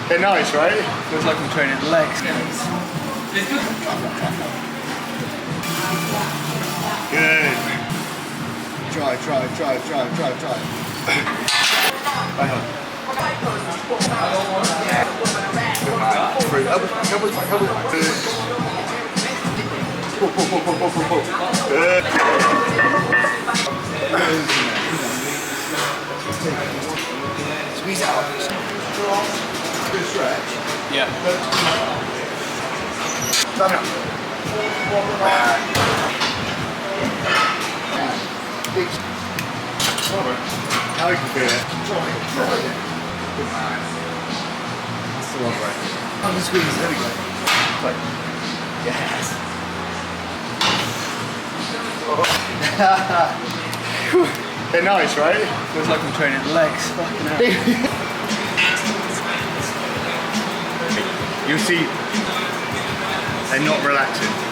They're nice, right? Feels like I'm training the legs. Good. Try. Hang on. Three. Help us. Good. Squeeze out. Good stretch. Yeah. Stand up. Now you can feel it. That's the one, right? I'm going to squeeze. There we go. Like, yes. They're nice, right? Feels like I'm training the legs. Fucking hell. You'll see, they're not relaxing.